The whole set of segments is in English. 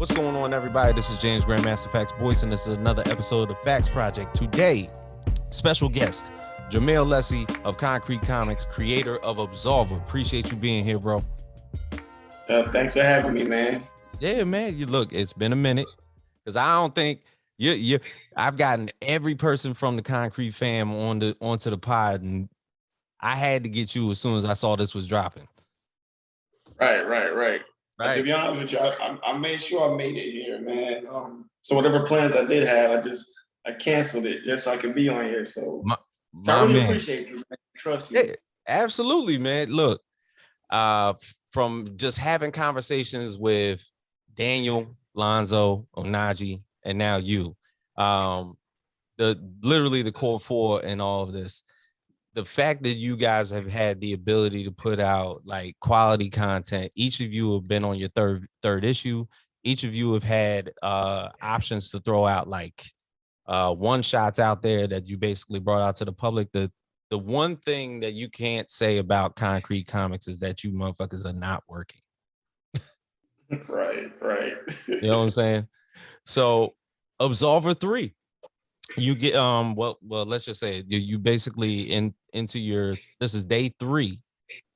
What's going on, everybody? This is James Grandmaster Facts Boyce, and this is another episode of Facts Project. Today, special guest, Jermael Lessey of Konkret Comics, creator of Absolver. Appreciate you being here, bro. Thanks for having me, man. Yeah, man. You look, it's been a minute because I don't think I've gotten every person from the Konkret fam onto the pod, and I had to get you as soon as I saw this was dropping. Right. But to be honest with you, I made sure I made it here, man. So whatever plans I did have, I canceled it just so I could be on here. So I really appreciate you, man. Trust me. Yeah, absolutely, man. Look, from just having conversations with Daniel, Lonzo, Onaji, and now you, literally the core four and all of this. The fact that you guys have had the ability to put out like quality content, each of you have been on your third issue. Each of you have had options to throw out like one shots out there that you basically brought out to the public. The one thing that you can't say about Konkret Comics is that you motherfuckers are not working. Right. You know what I'm saying? So Absolver 3. You get well let's just say you basically into your, this is day 3.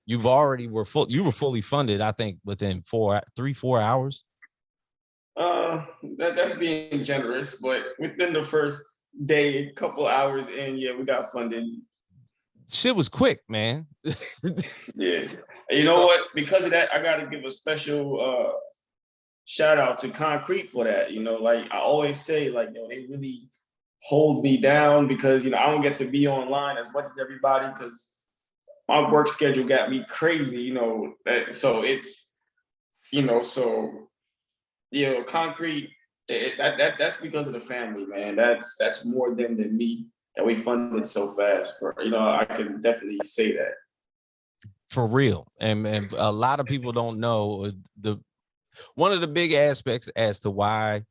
You were fully funded, I think, within 4 hours. That's being generous, but within the first day, a couple hours in, yeah, we got funded. Shit was quick, man. Yeah. You know what? Because of that, I gotta give a special shout out to Konkret for that. You know, like I always say, like, you know, they really hold me down because, you know, I don't get to be online as much as everybody because my work schedule got me crazy, you know. So it's, you know, Konkret, that's because of the family, man. That's more them than me that we funded so fast. You know, I can definitely say that. For real. And a lot of people don't know one of the big aspects as to why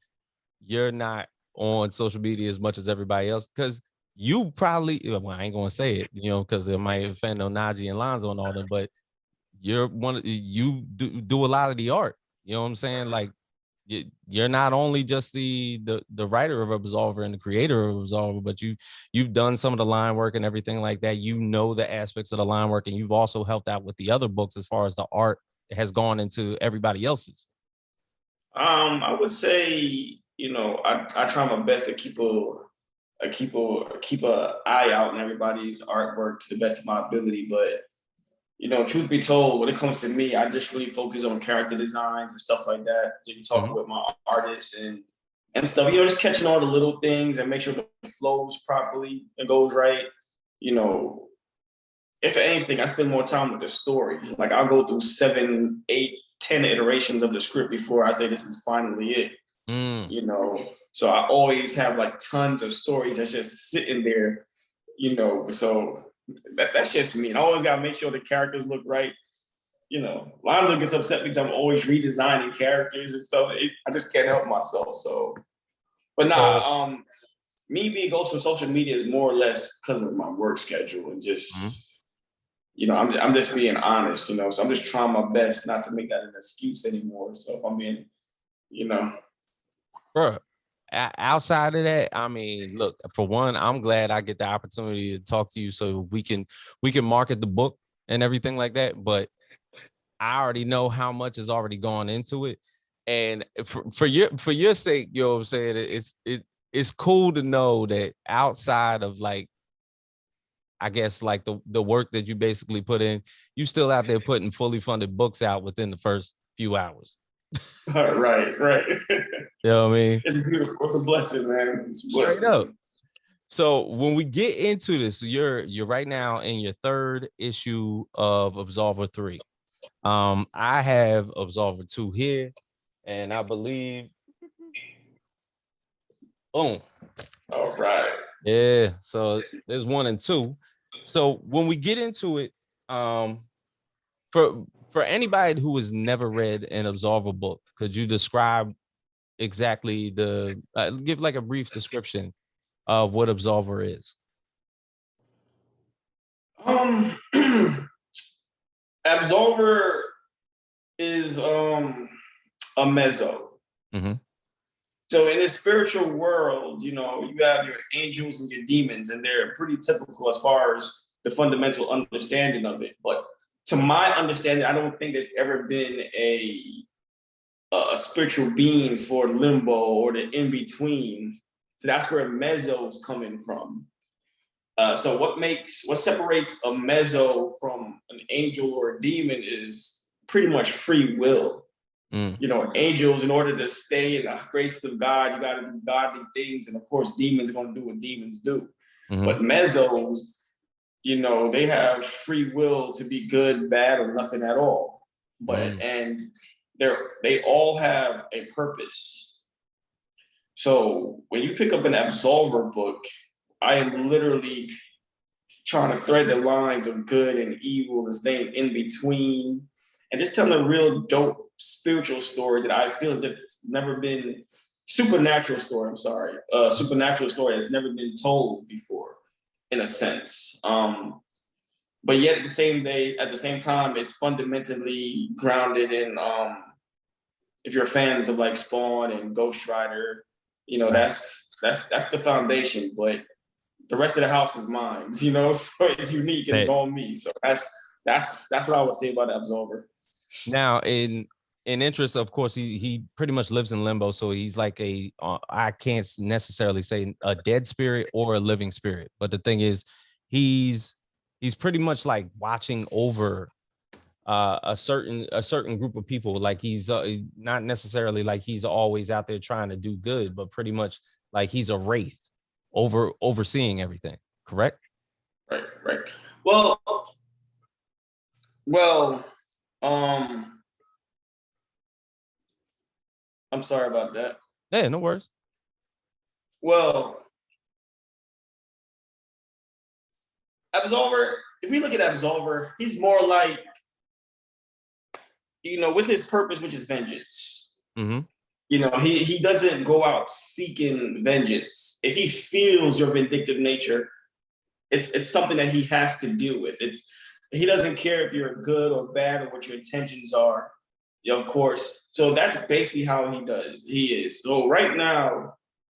you're not on social media as much as everybody else, because you probably, well, I ain't gonna say it, you know, because it might offend Onaji and Lonzo and all them, but you do a lot of the art. You know what I'm saying? Like you're not only just the writer of Absolver and the creator of Absolver, but you've done some of the line work and everything like that. You know the aspects of the line work, and you've also helped out with the other books as far as the art has gone into everybody else's. I would say, you know, I try my best to keep a eye out on everybody's artwork to the best of my ability. But, you know, truth be told, when it comes to me, I just really focus on character designs and stuff like that. So you talk with my artists and stuff, you know, just catching all the little things and make sure the flows properly and goes right. You know, if anything, I spend more time with the story. Like I'll go through 7, 8, 10 iterations of the script before I say this is finally it. You know, so I always have like tons of stories that's just sitting there, you know. So that's just me. And I always gotta make sure the characters look right. You know, Lonzo gets upset because I'm always redesigning characters and stuff. I just can't help myself. So, but me being ghost on social media is more or less because of my work schedule and just, you know, I'm just being honest, you know. So I'm just trying my best not to make that an excuse anymore. So if I'm being, you know. Bro, outside of that, I mean, look, for one, I'm glad I get the opportunity to talk to you so we can market the book and everything like that. But I already know how much has already gone into it. And for your sake, you know what I'm saying? It's cool to know that outside of like, I guess like the work that you basically put in, you still out there putting fully funded books out within the first few hours. Right. You know what I mean? It's beautiful. It's a blessing, man. It's a blessing. Straight up. So when we get into this, you're right now in your 3rd issue of Absolver 3. I have Absolver 2 here, and I believe, boom. All right. Yeah. So there's 1 and 2. So when we get into it, for anybody who has never read an Absolver book, could you describe exactly give like a brief description of what Absolver is? Absolver is a mezzo. Mm-hmm. So in this spiritual world, you have your angels and your demons, and they're pretty typical as far as the fundamental understanding of it. But to my understanding, I don't think there's ever been a spiritual being for Limbo or the in between. So that's where Mezzo is coming from. So what separates a Mezzo from an angel or a demon is pretty much free will. Angels, in order to stay in the grace of God, you got to do godly things, and of course, demons are going to do what demons do. Mm-hmm. But Mezzos, they have free will to be good, bad, or nothing at all. And they all have a purpose. So when you pick up an Absolver book, I am literally trying to thread the lines of good and evil and staying in between, and just telling a real dope spiritual story that I feel as if it's never been supernatural story that's never been told before, in a sense. But yet at the same time, it's fundamentally grounded in if you're fans of like Spawn and Ghost Rider, that's the foundation. But the rest of the house is mine, so it's unique and it's all me. So that's what I would say about Absolver. Now, in interest, of course, he pretty much lives in limbo, so he's like I can't necessarily say a dead spirit or a living spirit, but the thing is, he's pretty much like watching over a certain group of people. Like he's not necessarily like he's always out there trying to do good, but pretty much like he's a wraith overseeing everything. Correct? Right. Well, I'm sorry about that. Yeah, no worries. Well, Absolver, if we look at Absolver, he's more like, with his purpose, which is vengeance. Mm-hmm. He doesn't go out seeking vengeance. If he feels your vindictive nature, it's something that he has to deal with. He doesn't care if you're good or bad or what your intentions are, of course. So that's basically how he is. So right now,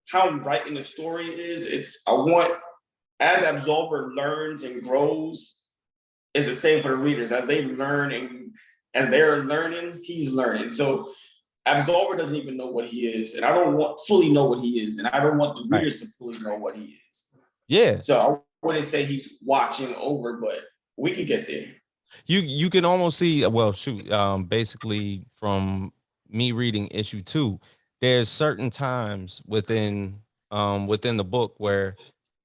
how I'm writing the story is, as Absolver learns and grows, it's the same for the readers. As they learn and as they're learning, he's learning. So Absolver doesn't even know what he is, and I don't fully know what he is, and I don't want the readers to fully know what he is. Yeah. So I wouldn't say he's watching over, but we can get there. You can almost see, well, shoot, basically from me reading issue 2, there's certain times within the book where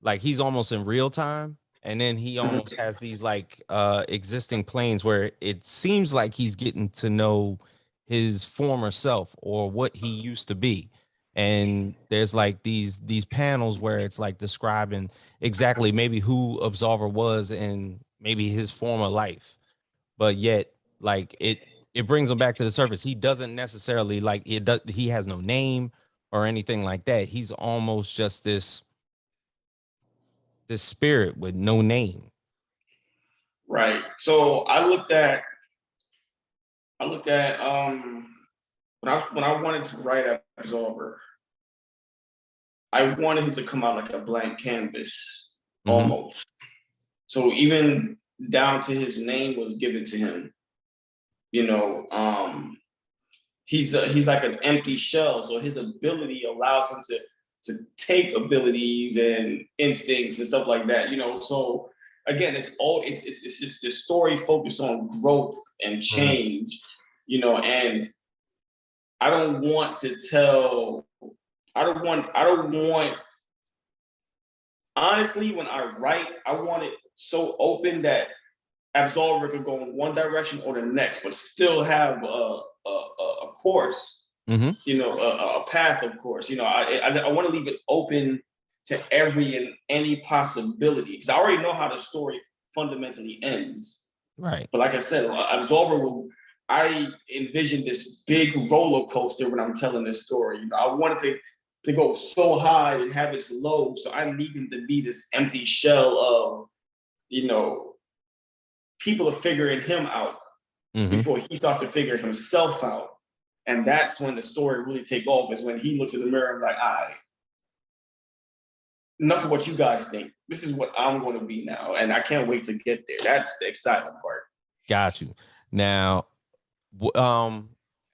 like he's almost in real time, and then he almost has these like existing planes where it seems like he's getting to know his former self or what he used to be. And there's like these panels where it's like describing exactly maybe who Absolver was in maybe his former life, but yet like it brings him back to the surface. He doesn't necessarily like he has no name or anything like that. He's almost just this spirit with no name. Right. So I looked at when I wanted to write Absolver, I wanted him to come out like a blank canvas, almost. So even down to his name was given to him. He's like an empty shell. So his ability allows him to take abilities and instincts and stuff like that. So again, it's just the story focused on growth and change. And I don't want, honestly, when I write, I want it so open that Absolver could go in one direction or the next, but still have a course, a path, of course. I want to leave it open to every and any possibility, because I already know how the story fundamentally ends. Right. But like I said, I envision this big roller coaster when I'm telling this story. I wanted to go so high and have this low, so I need him to be this empty shell of, people are figuring him out before he starts to figure himself out. And that's when the story really take off, is when he looks in the mirror and like, all right, enough of what you guys think. This is what I'm going to be now. And I can't wait to get there. That's the exciting part. Got you. Now,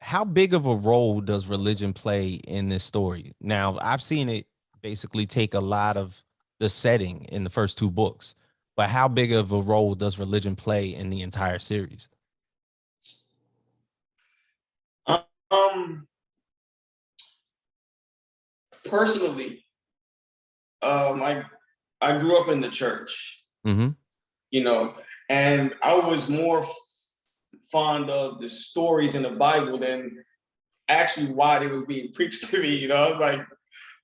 how big of a role does religion play in this story? Now, I've seen it basically take a lot of the setting in the first two books, but how big of a role does religion play in the entire series? Personally, I grew up in the church, you know, and I was more fond of the stories in the Bible than actually why they was being preached to me. You know,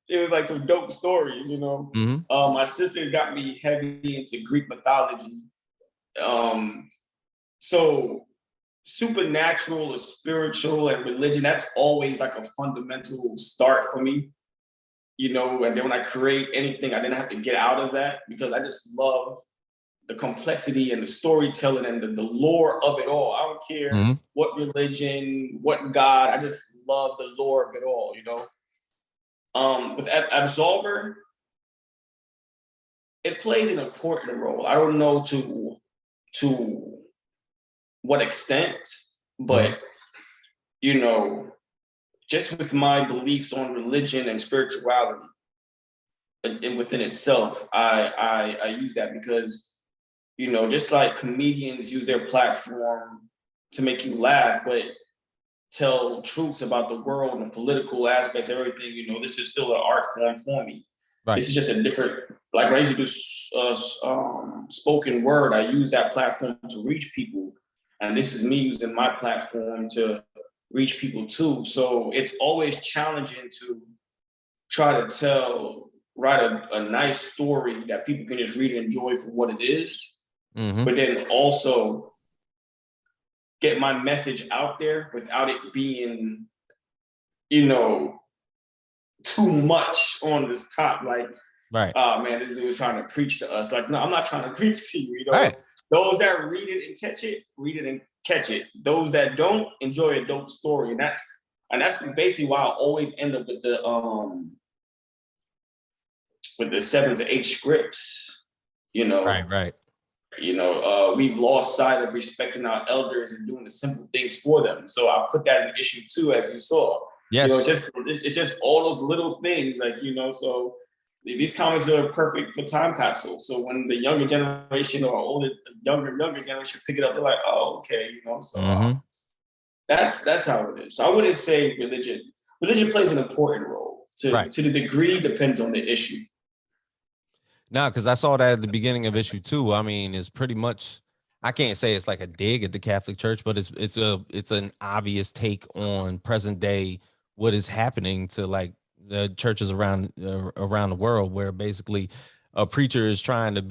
it was like some dope stories. You know, my sister got me heavy into Greek mythology, so supernatural or spiritual and religion, that's always like a fundamental start for me. You know, and then when I create anything, I didn't have to get out of that, because I just love the complexity and the storytelling and the lore of it all. I don't care what religion, what God, I just love the lore of it all, you know. With Absolver, it plays an important role. I don't know to what extent, but you know, just with my beliefs on religion and spirituality and within itself, I use that because, you know, just like comedians use their platform to make you laugh, but tell truths about the world and political aspects, everything, you know, this is still an art form for me. Right. This is just a different, like when I used to do spoken word, I use that platform to reach people. And this is me using my platform to reach people too. So it's always challenging to try to write a nice story that people can just read and enjoy for what it is, but then also get my message out there without it being, you know, too much on this top. Like, right, oh man, this dude is trying to preach to us. Like, no, I'm not trying to preach to you. You know, right. Those that read it and catch it, read it and catch it. Those that don't, enjoy a dope story. And that's basically why I always end up with the 7 to 8 scripts. You know, right. You know, we've lost sight of respecting our elders and doing the simple things for them. So I put that in the issue too, as you saw. Yes. You know, it's just all those little things, like, you know, so these comics are perfect for time capsules. So when the younger generation or older, younger generation pick it up, they're like, oh, okay, you know, so that's how it is. So I wouldn't say religion. Religion plays an important role. To the degree depends on the issue. No, because I saw that at the beginning of issue 2. I mean, it's pretty much, I can't say it's like a dig at the Catholic Church, but it's an obvious take on present day what is happening to like the churches around the world, where basically a preacher is trying to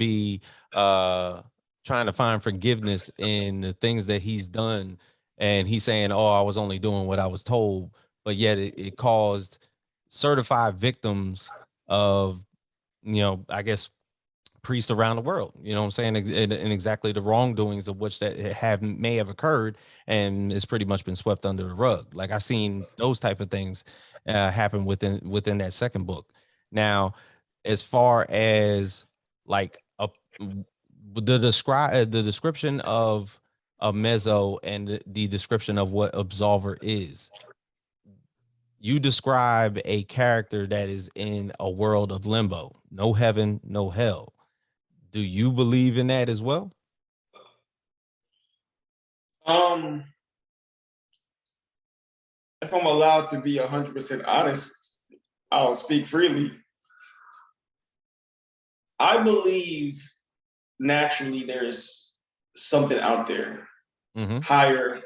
find forgiveness in the things that he's done, and he's saying, "Oh, I was only doing what I was told," but yet it caused certified victims of, you know, I guess priests around the world, you know what I'm saying, and exactly the wrongdoings of which that may have occurred, and it's pretty much been swept under the rug. Like I seen those type of things happen within that second book. Now, as far as like the description of a Mezzo and the description of what Absolver is, you describe a character that is in a world of limbo, no heaven, no hell. Do you believe in that as well? If I'm allowed to be 100% honest, I'll speak freely. I believe naturally there's something out there higher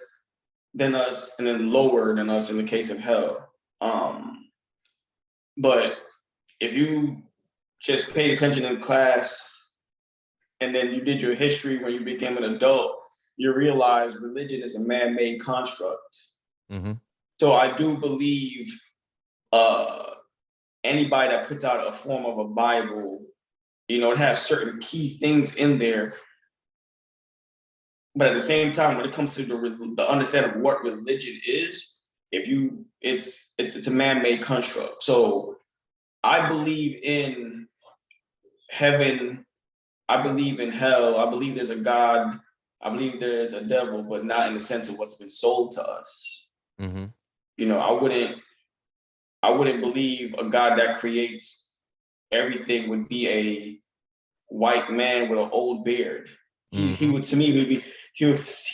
than us and then lower than us in the case of hell. But if you just paid attention in class and then you did your history when you became an adult, you realize religion is a man-made construct. So I do believe anybody that puts out a form of a Bible, you know, it has certain key things in there. But at the same time, when it comes to the understanding of what religion is, it's a man-made construct. So I believe in heaven, I believe in hell, I believe there's a God, I believe there's a devil, but not in the sense of what's been sold to us. Mm-hmm. You know, I wouldn't believe a God that creates everything would be a white man with an old beard. He would, to me, he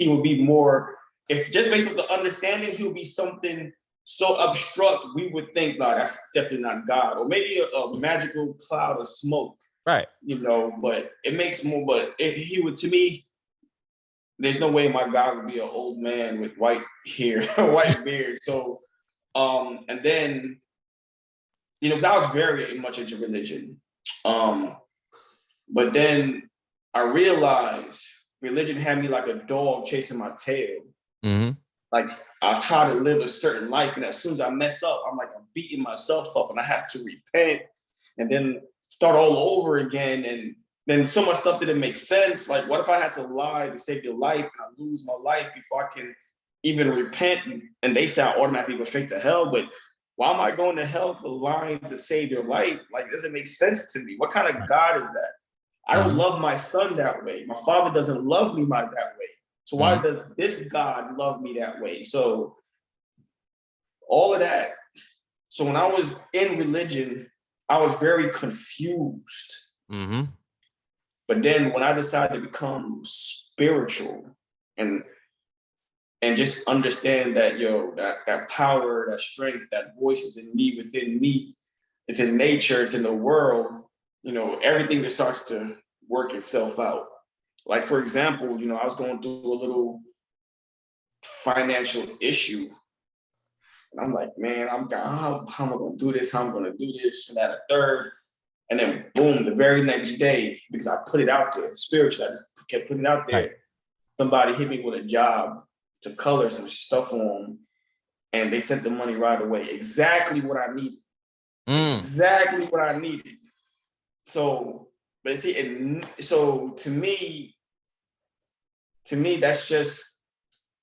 would be more, if just based on the understanding, he would be something so obstruct we would think, nah, that's definitely not God, or maybe a magical cloud of smoke, Right? you know. But it makes more. But he would, to me, there's no way my God would be an old man with white hair, white beard. So, and then, you know, because I was very much into religion, but then I realized religion had me like a dog chasing my tail. Mm-hmm. Like, I try to live a certain life, and as soon as I mess up, I'm beating myself up, and I have to repent and then start all over again. And then so much stuff didn't make sense. Like, what if I had to lie to save your life and I lose my life before I can even repent? And they say I automatically go straight to hell, but why am I going to hell for lying to save your life? Like, it doesn't make sense to me. What kind of God is that? I don't love my son that way. My father doesn't love me that way. So why does this God love me that way? So all of that. So when I was in religion, I was very confused. Mm-hmm. But then when I decided to become spiritual and just understand that, that power, that strength, that voice is in me, within me, it's in nature, it's in the world, you know, everything just starts to work itself out. Like, for example, you know, I was going through a little financial issue. And I'm like, man, how am I going to do this? How am I going to do this? And that a third. And then boom, the very next day, because I put it out there spiritually, I just kept putting it out there. Right. Somebody hit me with a job to color some stuff on, and they sent the money right away. Exactly what I needed. Exactly what I needed. So, but see, so to me, that's just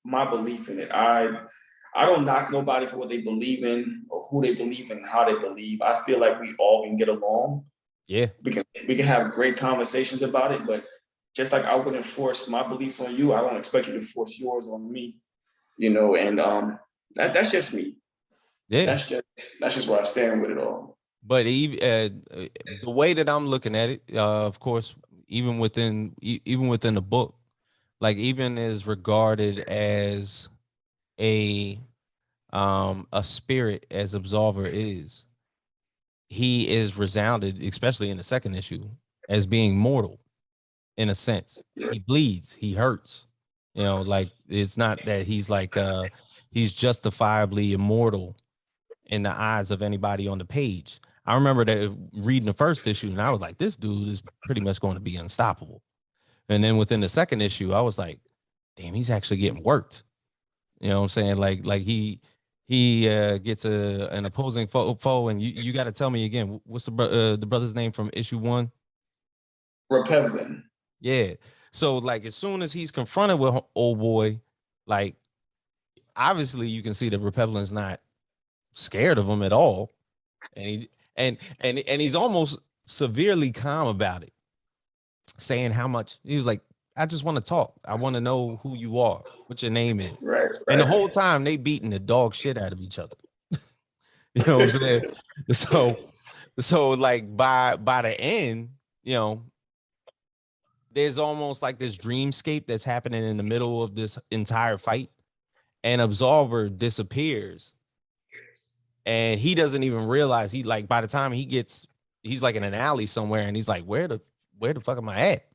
my belief in it. I don't knock nobody for what they believe in or who they believe in, how they believe. I feel like we all can get along. Yeah. We can have great conversations about it, but just like I wouldn't force my beliefs on you, I don't expect you to force yours on me. You know, and that's just me. Yeah. That's just where I stand with it all. But even the way that I'm looking at it, of course, even within the book, like even is regarded as a spirit as Absolver is. He is resounded, especially in the second issue, as being mortal in a sense. He bleeds, he hurts. You know, like it's not that he's like he's justifiably immortal in the eyes of anybody on the page. I remember that reading the first issue and I was like, this dude is pretty much going to be unstoppable. And then within the second issue, I was like, damn, he's actually getting worked. You know what I'm saying? Like he gets an opposing foe, and you got to tell me again, what's the brother's name from issue 1? Repevlin. Yeah. So like as soon as he's confronted with old boy, like obviously you can see that Repevlin's not scared of him at all, and he's almost severely calm about it, saying how much he was like, I just want to talk. I want to know who you are, what your name is. Right. And the whole time they beating the dog shit out of each other. You know what I'm saying? So like by the end, you know, there's almost like this dreamscape that's happening in the middle of this entire fight, and Absolver disappears. And he doesn't even realize, he like by the time he's like in an alley somewhere, and he's like, where the fuck am I at?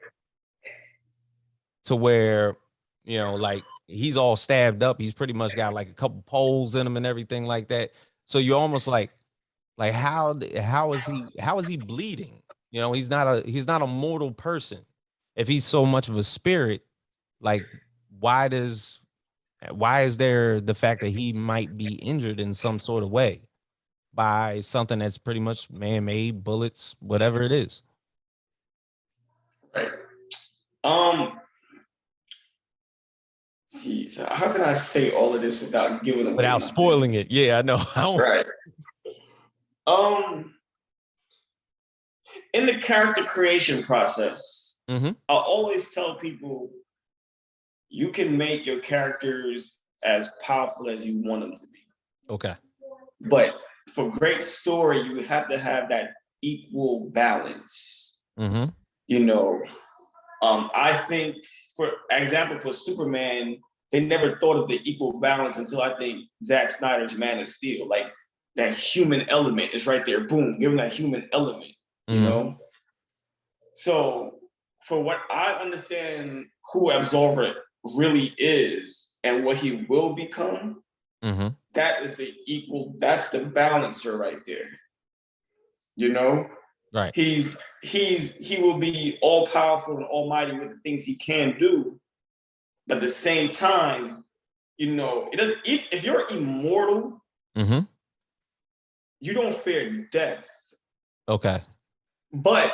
To where, you know, like he's all stabbed up. He's pretty much got like a couple poles in him and everything like that. So you're almost like how is he bleeding? You know, he's not a mortal person. If he's so much of a spirit, like why is there the fact that he might be injured in some sort of way by something that's pretty much man-made, bullets, whatever it is? Right. See, so how can I say all of this without giving away Without anything? spoiling it. Yeah, I know. Right. In the character creation process, Mm-hmm. I always tell people you can make your characters as powerful as you want them to be. Okay. But for great story, you have to have that equal balance. Mm-hmm. You know, I think, for example, for Superman, they never thought of the equal balance until I think Zack Snyder's Man of Steel. Like that human element is right there. Boom, give him that human element. You know. So for what I understand, who Absolver really is and what he will become, that is the equal. That's the balancer right there. You know. Right. He will be all powerful and almighty with the things he can do, but at the same time, you know, it doesn't. If you're immortal, you don't fear death. Okay. But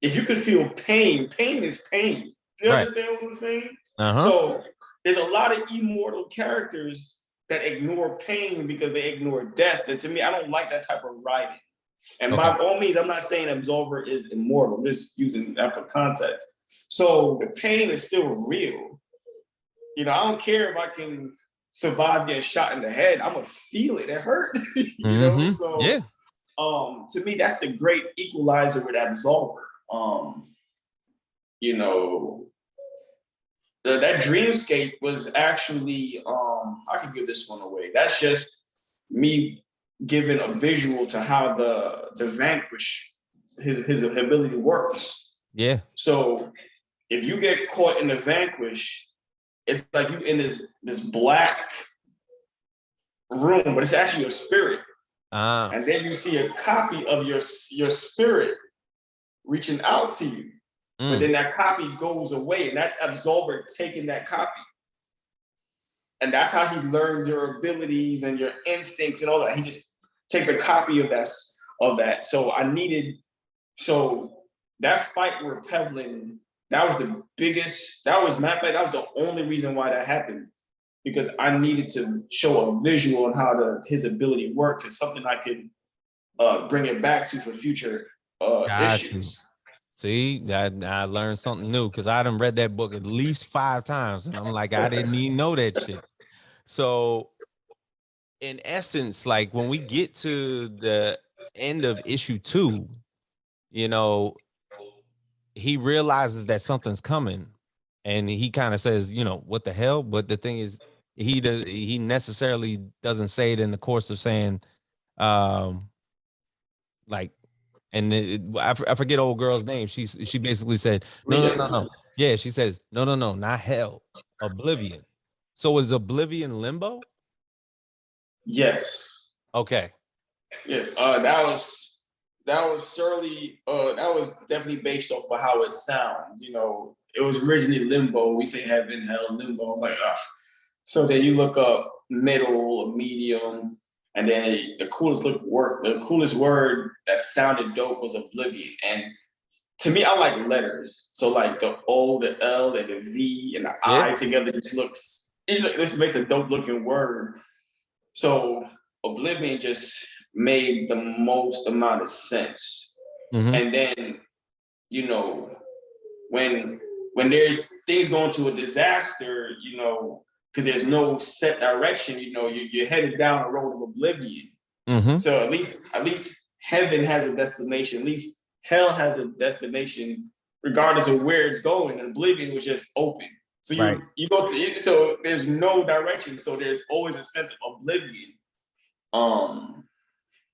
if you could feel pain, pain is pain. You understand what I'm saying? So there's a lot of immortal characters that ignore pain because they ignore death, and to me, I don't like that type of writing. And by all means, I'm not saying Absolver is immortal. I'm just using that for context. So the pain is still real. You know, I don't care if I can survive getting shot in the head. I'm gonna feel it. It hurts. You know, so to me, that's the great equalizer with Absolver. You know, that dreamscape was actually I could give this one away. That's just me giving a visual to how the Vanquish, his ability works. Yeah. So if you get caught in the Vanquish, it's like you in this black room, but it's actually your spirit. And then you see a copy of your spirit reaching out to you. But then that copy goes away, and that's Absolver taking that copy. And that's how he learns your abilities and your instincts and all that. He just takes a copy of that. So that fight with Pevlin, that was the biggest, that was the only reason why that happened. Because I needed to show a visual on how his ability works. It's something I could bring it back to for future issues. See, I learned something new because I done read that book at least 5 times, and I'm like, I didn't even know that shit. So, in essence, like when we get to the end of issue 2, you know, he realizes that something's coming, and he kind of says, you know, what the hell? But the thing is, he necessarily doesn't say it in the course of saying, like. And I forget old girl's name. She basically said, no. Yeah, she says, no, not hell, Oblivion. So is Oblivion Limbo? Yes. Okay. Yes. That was definitely based off of how it sounds. You know, it was originally Limbo. We say heaven, hell, Limbo. I was like, ah. So then you look up middle, medium, and then the coolest word that sounded dope was Oblivion. And to me, I like letters. So like the O, the L, and the V, and the I together just this makes a dope looking word. So Oblivion just made the most amount of sense. And then, you know, when there's things going to a disaster, you know, because there's no set direction, you know, you're headed down a road of oblivion. So at least heaven has a destination. At least hell has a destination, regardless of where it's going. And oblivion was just open. So you go to, so there's no direction. So there's always a sense of oblivion.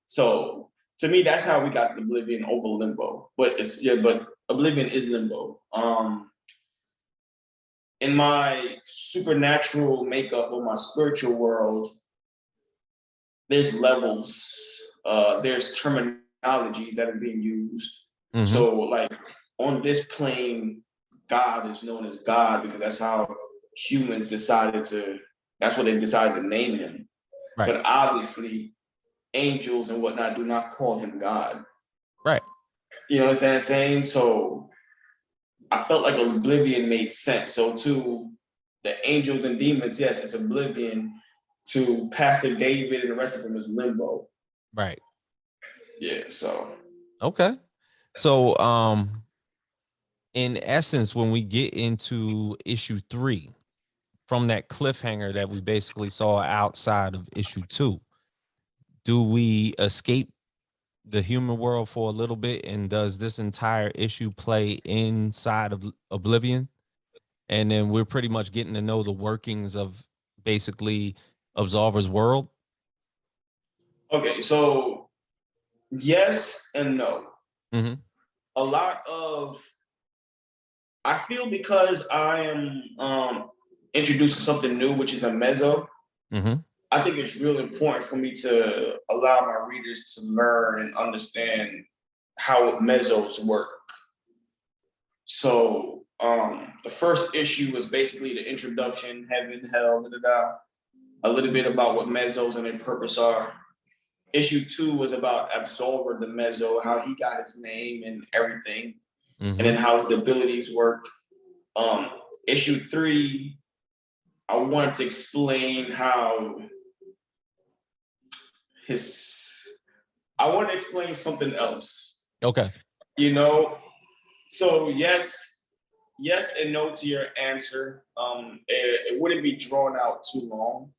So to me, that's how we got Oblivion over Limbo. But but Oblivion is Limbo. In my supernatural makeup or my spiritual world, there's levels, there's terminologies that are being used. So like on this plane, God is known as God because that's how humans that's what they decided to name him. But obviously, angels and whatnot do not call him God. You know what I'm saying? So I felt like Oblivion made sense. So too, the angels and demons, yes, it's Oblivion. To Pastor David and the rest of them is Limbo. Right. Yeah. So. Okay. So in essence, when we get into issue 3, from that cliffhanger that we basically saw outside of issue 2, do we escape the human world for a little bit, and does this entire issue play inside of Oblivion? And then we're pretty much getting to know the workings of basically Absolver's world. Okay, so yes and no. Mm-hmm. A lot of, I feel, because I am introducing something new, which is a mezzo. Mm-hmm. I think it's real important for me to allow my readers to learn and understand how mezzos work. So the first issue was basically the introduction, heaven, hell, a little bit about what mezzos and their purpose are. Issue 2 was about Absolver, the mezzo, how he got his name and everything, and then how his abilities work. Issue 3, I wanted to explain how I want to explain something else. Okay. You know, so yes and no to your answer. It wouldn't be drawn out too long.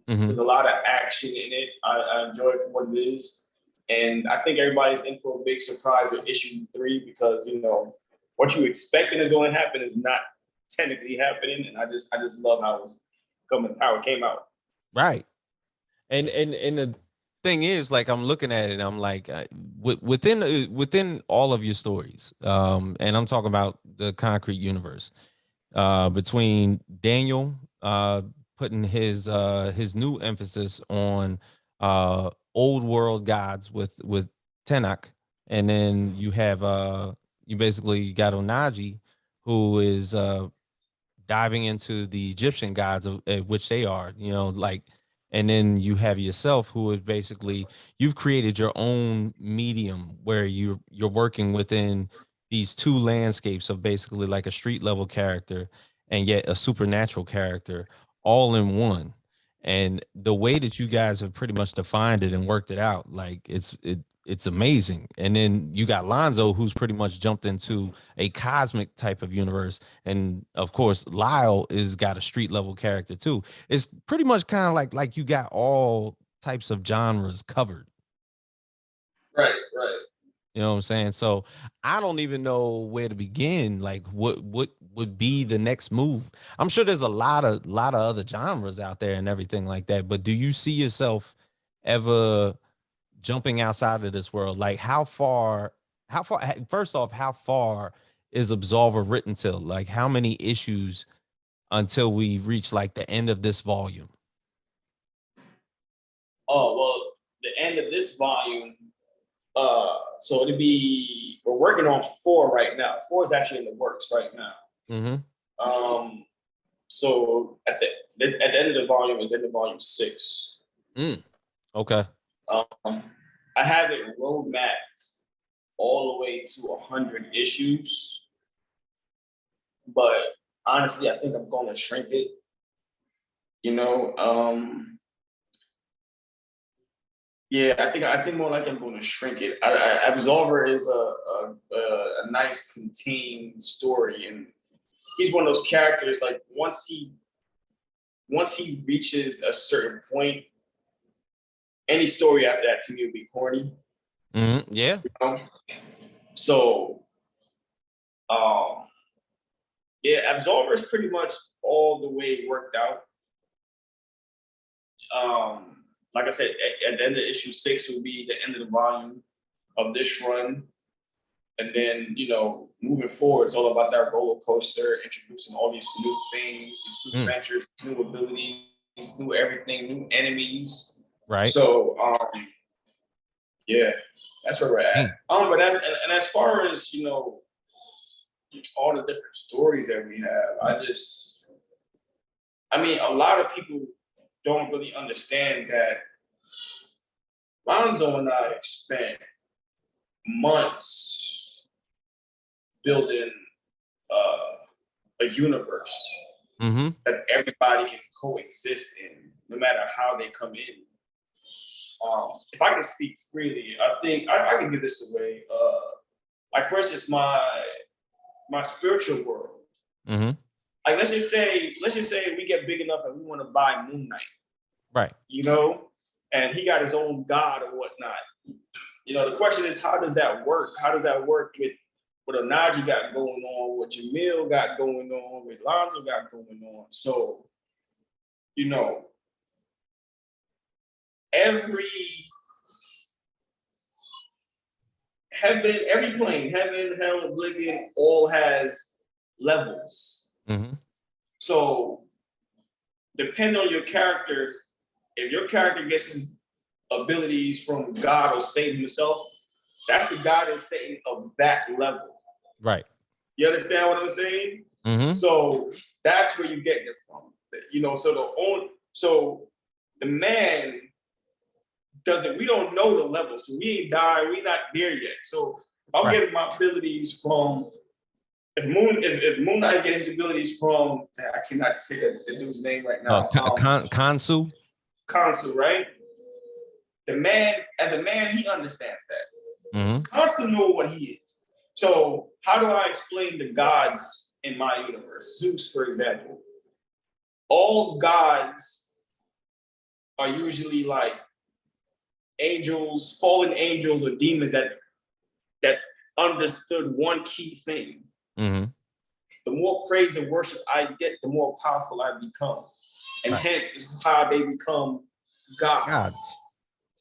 There's a lot of action in it. I enjoy it for what it is. And I think everybody's in for a big surprise with issue 3, because, you know, what you expecting is going to happen is not technically happening. And I just love how it came out. Right. And the thing is, like, I'm looking at it, I'm like, within all of your stories, and I'm talking about the Concrete universe, between Daniel putting his new emphasis on old world gods with Tenach, and then you have you basically got Onaji, who is diving into the Egyptian gods, of which they are, you know, like, and then you have yourself, who is basically, you've created your own medium where you're working within these two landscapes of basically like a street level character and yet a supernatural character all in one. And the way that you guys have pretty much defined it and worked it out, like it's amazing. And then you got Lonzo, who's pretty much jumped into a cosmic type of universe, and of course Lyle is got a street level character too. It's pretty much kind of like you got all types of genres covered. Right. You know what I'm saying? So I don't even know where to begin. Like, what would be the next move? I'm sure there's a lot of other genres out there and everything like that. But do you see yourself ever jumping outside of this world? Like, how far? First off, how far is Absolver written till? Like, how many issues until we reach like the end of this volume? Oh, well, the end of this volume. So we're working on 4 right now. 4 is actually in the works right now. Mm-hmm. So at the end of the volume, at the end of volume 6. Okay. I have it roadmapped all the way to 100 issues, but honestly, I think I'm going to shrink it. You know, yeah, I think more like I'm going to shrink it. Absolver is a nice contained story, and he's one of those characters. Like once he reaches a certain point, any story after that to me would be corny. Mm-hmm. Yeah. You know? So, yeah, Absolver is pretty much all the way worked out. Like I said, at the end of issue 6 will be the end of the volume of this run. And then, you know, moving forward, it's all about that roller coaster, introducing all these new things, these new adventures, new abilities, new everything, new enemies. Right. So, yeah, that's where we're at. But and as far as, you know, all the different stories that we have, I mean, a lot of people don't really understand that Lonzo and I spent months building a universe. that everybody can coexist in, no matter how they come in. If I can speak freely, I think I can give this away. Like, for instance, my spiritual world. Like, let's just say we get big enough and we want to buy Moon Knight, right? You know, and he got his own god or whatnot. You know, the question is, how does that work? How does that work with what Onaji got going on, what Jamil got going on, what Lonzo got going on? So, you know, every plane, heaven, hell, oblivion, all has levels. So, depending on your character, if your character gets his abilities from God or Satan himself, that's the God and Satan of that level. Right. You understand what I'm saying? So that's where you get it from. You know, so the man doesn't, we don't know the levels. So we ain't died, we not there yet. So if I'm getting my abilities from, if Moon Knight getting his abilities from, I cannot say the dude's name right now. Khonshu, right? The man, as a man, he understands that. Khonshu knows what he is. So how do I explain the gods in my universe? Zeus, for example. All gods are usually like angels, fallen angels or demons that understood one key thing. The more praise and worship I get, the more powerful I become. And hence is how they become gods.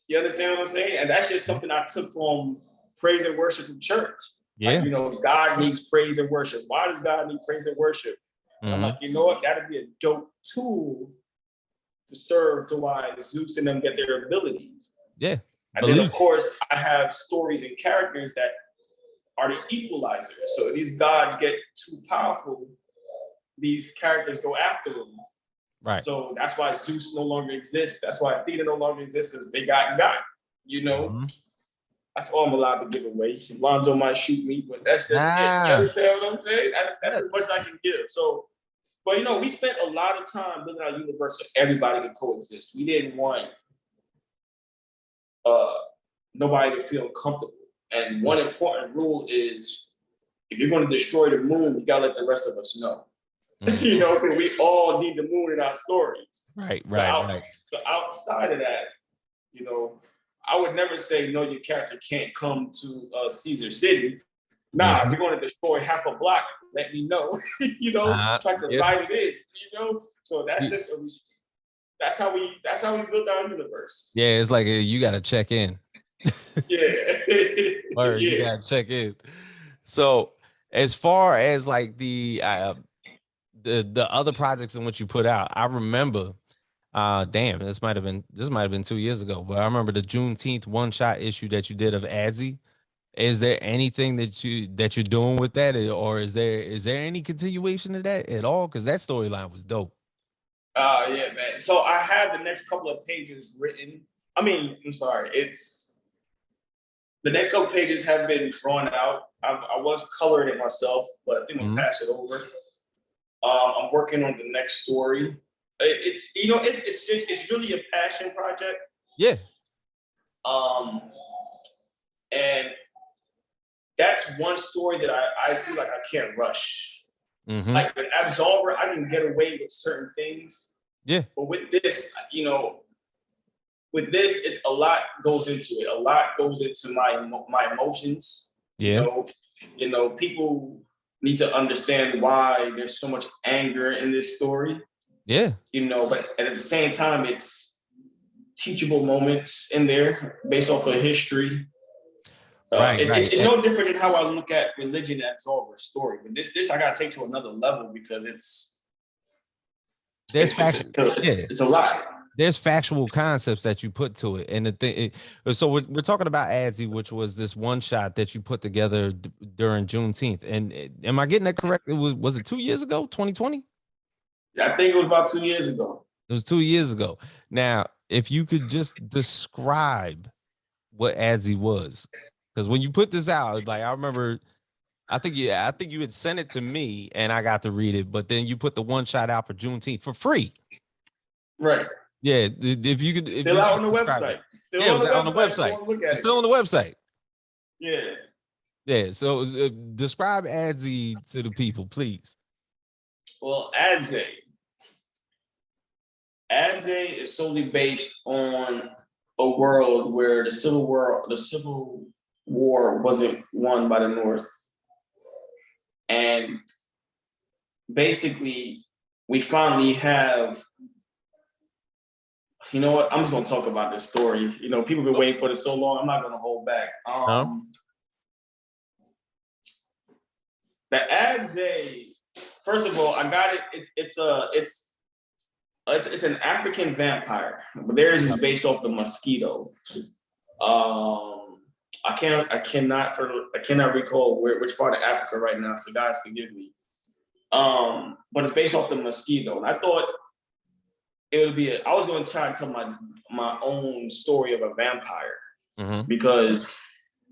You understand what I'm saying? And that's just something I took from praise and worship from church. Yeah. Like, you know, God needs praise and worship. Why does God need praise and worship? I'm like, you know what? That'd be a dope tool to serve to why Zeus and them get their abilities. Yeah. And then, of course, I have stories and characters that are the equalizers. So if these gods get too powerful, these characters go after them. Right. So that's why Zeus no longer exists. That's why Athena no longer exists, because they got, you know. That's all I'm allowed to give away. Lonzo might shoot me, but that's just it. You understand what I'm saying? That's as much as I can give. So, but you know, we spent a lot of time building our universe so everybody could coexist. We didn't want nobody to feel comfortable. And one important rule is, if you're going to destroy the moon, you gotta let the rest of us know. You know, because we all need the moon in our stories. Right. So outside of that, you know, I would never say, no, your character can't come to Caesar City. Nah, if you're going to destroy half a block, let me know. You know, try to write it in. You know, so that's just that's how we build our universe. Yeah, it's like you got to check in. Word, you got to check in. So, as far as like the other projects in which you put out, I remember. Damn, this might have been 2 years ago, but I remember the Juneteenth one-shot issue that you did of Adzi. Is there anything that you're doing with that, or is there any continuation of that at all? Because that storyline was dope. Yeah, man. So I have the next couple of pages written. I mean, I'm sorry, the next couple pages have been drawn out. I was coloring it myself, but I think I'm gonna pass it over. I'm working on the next story. It's you know, it's really a passion project. Yeah. And that's one story that I feel like I can't rush. Like with Absolver, I can get away with certain things. Yeah. But with this, you know, it's a lot goes into it. A lot goes into my emotions. Yeah. You know, people need to understand why there's so much anger in this story. Yeah. You know, but at the same time, it's teachable moments in there based off of history. It's no different than how I look at religion as Absolver's story. But this I gotta take to another level because it's a lot. There's factual concepts that you put to it, and the thing. So we're talking about Adzi, which was this one shot that you put together during Juneteenth. And am I getting that correct? Was it 2 years ago, 2020? I think it was about 2 years ago. It was 2 years ago. Now, if you could just describe what Adzi was, because when you put this out, like I remember I think you had sent it to me and I got to read it, but then you put the one shot out for Juneteenth for free. Right. Yeah, if you could, still out on the website. Still on the website. Look at it. Still on the website. Yeah. Yeah. So describe Adze to the people, please. Well, Adze is solely based on a world where the Civil War wasn't won by the North, and basically we finally have. You know what? I'm just gonna talk about this story. You know, people have been waiting for this so long. I'm not gonna hold back. The Adze, first of all, I got it. It's an African vampire, but theirs is based off the mosquito. I cannot recall which part of Africa right now, so guys forgive me. But it's based off the mosquito, and I thought it would be. I was going to try to tell my own story of a vampire, because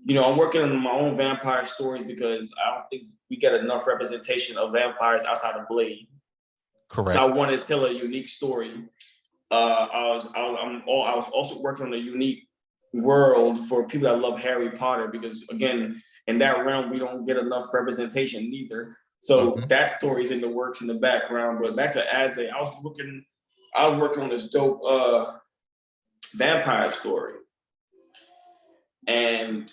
I'm working on my own vampire stories because I don't think we get enough representation of vampires outside of Blade. Correct. So I wanted to tell a unique story. I was also working on a unique world for people that love Harry Potter, because again, in that realm we don't get enough representation neither. So that story is in the works in the background. But back to Adze, I was working on this dope vampire story, and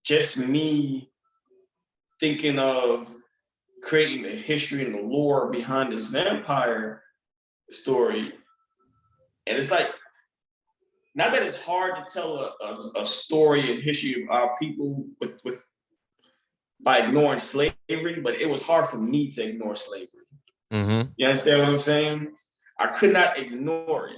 just me thinking of creating the history and the lore behind this vampire story. And it's like, not that it's hard to tell a story and history of our people with by ignoring slavery, but it was hard for me to ignore slavery. You understand what I'm saying? I could not ignore it.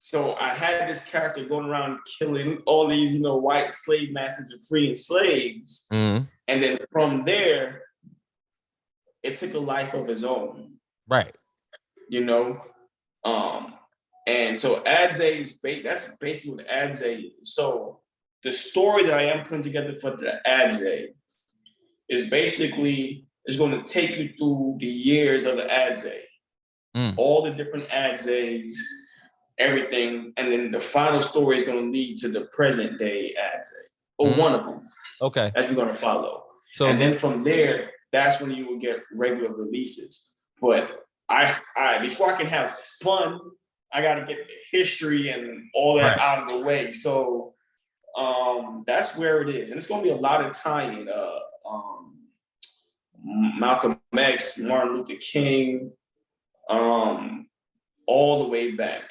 So I had this character going around killing all these, white slave masters and freeing slaves. And then from there, it took a life of its own. Right. And so Adze that's basically what Adze is. So the story that I am putting together for the Adze is basically, it's going to take you through the years of the Adze, all the different Adzes, everything, and then the final story is going to lead to the present day Adze, or one of them. Okay. As we're going to follow. So, and then from there, that's when you will get regular releases. But I before I can have fun, I got to get the history and all that out of the way. So that's where it is, and it's going to be a lot of tie-in. Malcolm X, Martin Luther King, all the way back.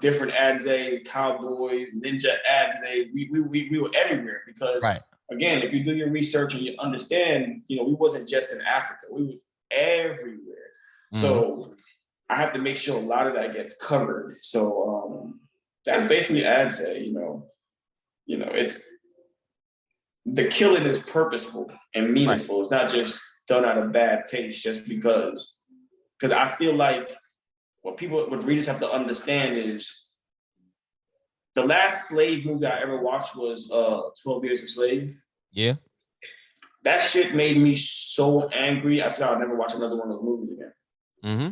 Different Adzes, cowboys, ninja Adzes. We were everywhere because, again, if you do your research and you understand, we wasn't just in Africa. We were everywhere. So I have to make sure a lot of that gets covered. So that's basically Adze. It's the killing is purposeful and meaningful. It's not just done out of bad taste just because I feel like what readers have to understand is the last slave movie I ever watched was 12 Years a Slave. Yeah. That shit made me so angry. I said I'll never watch another one of those movies again.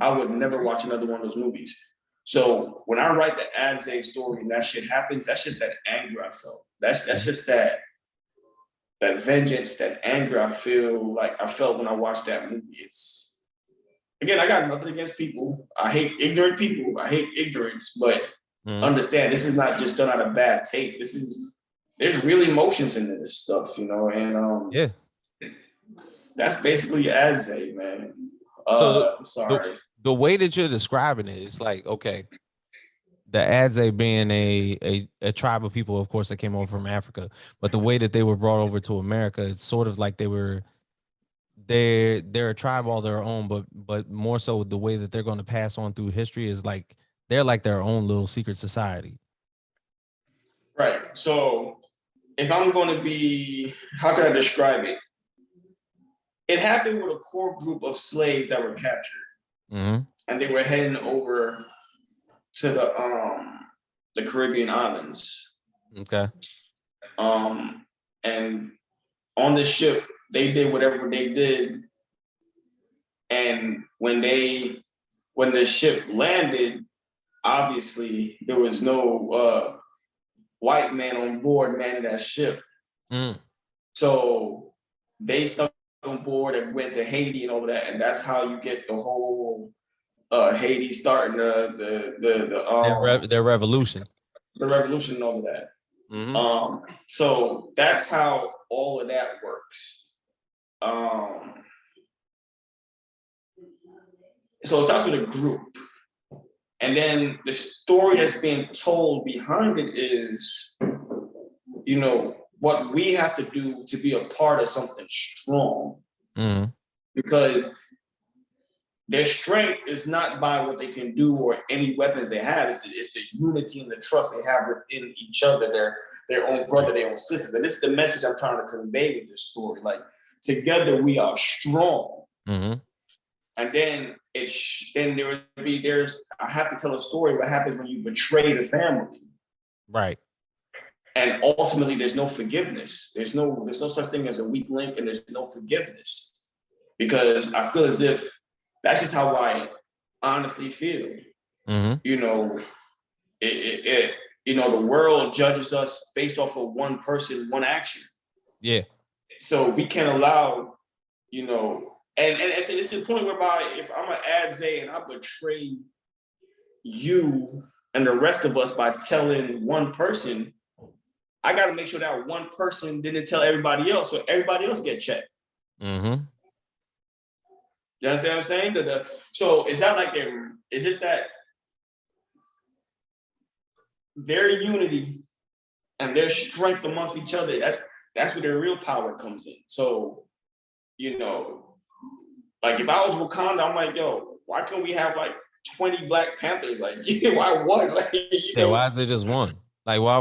I would never watch another one of those movies. So when I write the Adze story and that shit happens, that's just that anger I felt. That's just that vengeance, that anger I felt when I watched that movie. It's, again, I got nothing against people. I hate ignorant people. I hate ignorance, but understand this is not just done out of bad taste. There's real emotions in this stuff, and that's basically Adze, man. I'm sorry. The way that you're describing it, it's like, okay, the Adze being a tribe of people, of course, that came over from Africa, but the way that they were brought over to America, it's sort of like they're a tribe all their own, but more so the way that they're going to pass on through history is like they're like their own little secret society. Right. So if I'm going to be, how can I describe it? It happened with a core group of slaves that were captured, and they were heading over to the Caribbean islands. Okay. And on this ship, they did whatever they did. And when the ship landed, obviously there was no white man on board manning that ship. So they stuck on board and went to Haiti and all that, and that's how you get the whole Haiti starting their revolution. The revolution and all of that. So that's how all of that works. So it starts with a group. And then the story that's being told behind it is, you know, what we have to do to be a part of something strong. Because their strength is not by what they can do or any weapons they have. It's the unity and the trust they have within each other, their own brother, their own sisters. And this is the message I'm trying to convey with this story. Like, together we are strong. And then I have to tell a story what happens when you betray the family. Right. And ultimately there's no forgiveness. There's no such thing as a weak link, and there's no forgiveness. Because I feel as if that's just how I honestly feel. You know, the world judges us based off of one person, one action. Yeah. So we can't allow, you know, and it's the point whereby if I'm an Adze and I betray you and the rest of us by telling one person, I got to make sure that one person didn't tell everybody else, so everybody else get checked. You understand what I'm saying? So it's not like it's just that their unity and their strength amongst each other, that's where their real power comes in. So, you know, like if I was Wakanda, I'm like, yo, why can't we have like 20 Black Panthers? Like, why one? Like, you know? Why is it just one? Like, why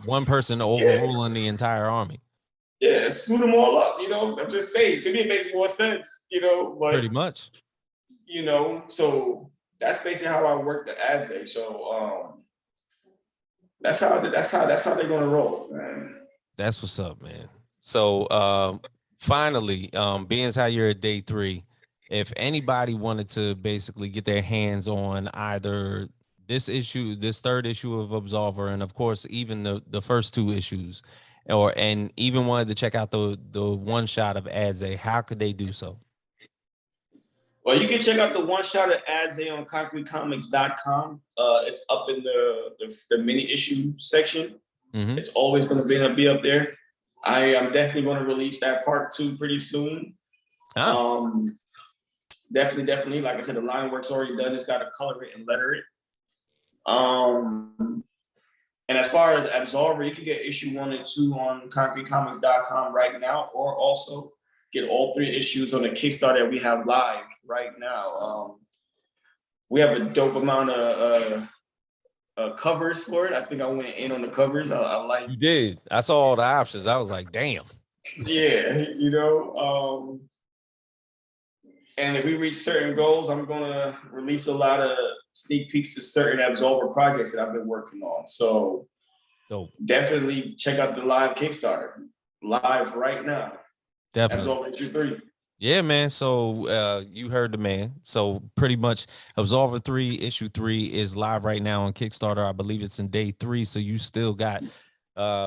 one person overruling the entire army? Yeah, suit them all up, you know. I'm just saying, to me it makes more sense, you know. But pretty much, you know, so that's basically how I work the Adze. So that's how they're gonna roll, man. That's what's up, man. So finally, being as how you're at day 3, if anybody wanted to basically get their hands on either this issue, this 3rd issue of Absolver, and of course even the first 2 issues, and even wanted to check out the one shot of Adze, how could they do so? Well, you can check out the one shot of Adze on ConcreteComics.com. It's up in the mini issue section. It's always going to be up there. I am definitely going to release that part 2 pretty soon. Definitely. Like I said, the line work's already done. It's got to color it and letter it. And as far as Absolver, you can get issue 1 and 2 on ConcreteComics.com right now, or also get all 3 issues on the Kickstarter that we have live right now. We have a dope amount of covers for it. I think I went in on the covers. I like. You did. I saw all the options. I was like, damn. Yeah, you know. And if we reach certain goals, I'm gonna release a lot of sneak peeks to certain Absolver projects that I've been working on. So dope. Definitely check out the live Kickstarter live right now. Definitely. Absolver issue 3. Yeah, man. So you heard the man. So pretty much Absolver 3 issue 3 is live right now on Kickstarter. I believe it's in day 3. So you still got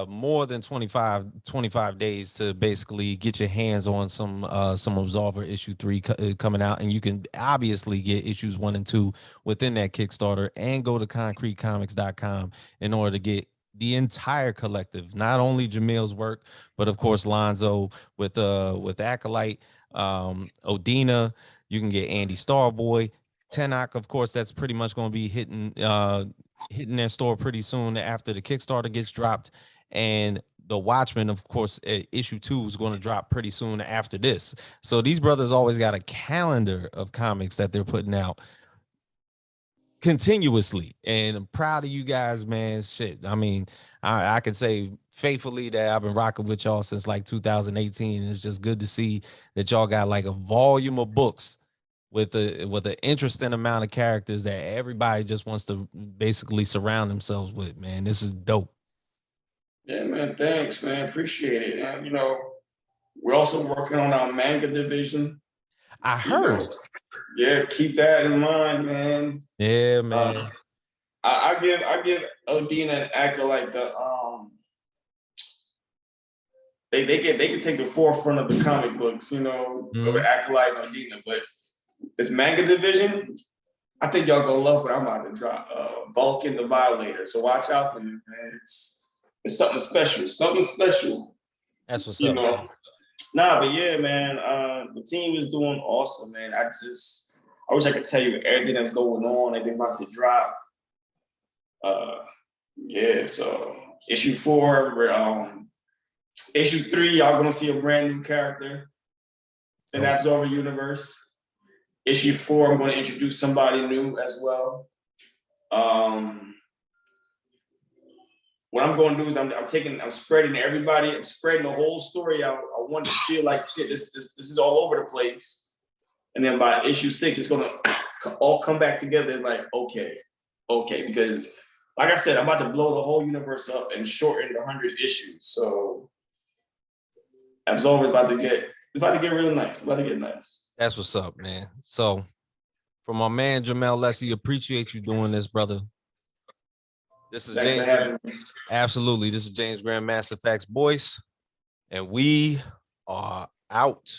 more than 25 days to basically get your hands on some Absolver issue 3 coming out, and you can obviously get issues 1 and 2 within that Kickstarter, and go to ConcreteComics.com in order to get the entire collective, not only Jermael's work, but of course Lonzo with Acolyte, Odina. You can get Andy Starboy, Tenok, of course. That's pretty much going to be hitting their store pretty soon after the Kickstarter gets dropped, and the Watchmen, of course, issue 2 is going to drop pretty soon after this. So these brothers always got a calendar of comics that they're putting out continuously, and I'm proud of you guys, man. Shit, I mean, I can say faithfully that I've been rocking with y'all since like 2018. It's just good to see that y'all got like a volume of books with an interesting amount of characters that everybody just wants to basically surround themselves with, man. This is dope. Yeah, man. Thanks, man. Appreciate it. And, you know, We're also working on our manga division. I heard. Yeah, keep that in mind, man. Yeah, man. I give Odin an accolade. They can take the forefront of the comic books, you know, of Acolyte and Odina. But this manga division, I think y'all gonna love what I'm about to drop. Vulcan the Violator. So watch out for it, man. It's something special. Something special. That's what's you up. know. Nah, but yeah, man. The team is doing awesome, man. I wish I could tell you everything that's going on, everything about to drop. Yeah, so issue 4, issue 3, y'all gonna see a brand new character in Absolver universe. Issue 4, I'm gonna introduce somebody new as well. What I'm going to do is I'm spreading everybody, I'm spreading the whole story out. I want to feel like shit. This is all over the place, and then by issue 6, it's gonna all come back together. Like okay, because like I said, I'm about to blow the whole universe up and shorten the 100 issues. So Absolver is about to get real nice. It's about to get nice. That's what's up, man. So for my man Jermael Lessey, appreciate you doing this, brother. This is Thanks James. for having me. Absolutely. This is James Grandmaster Facts Boyce, and we are out.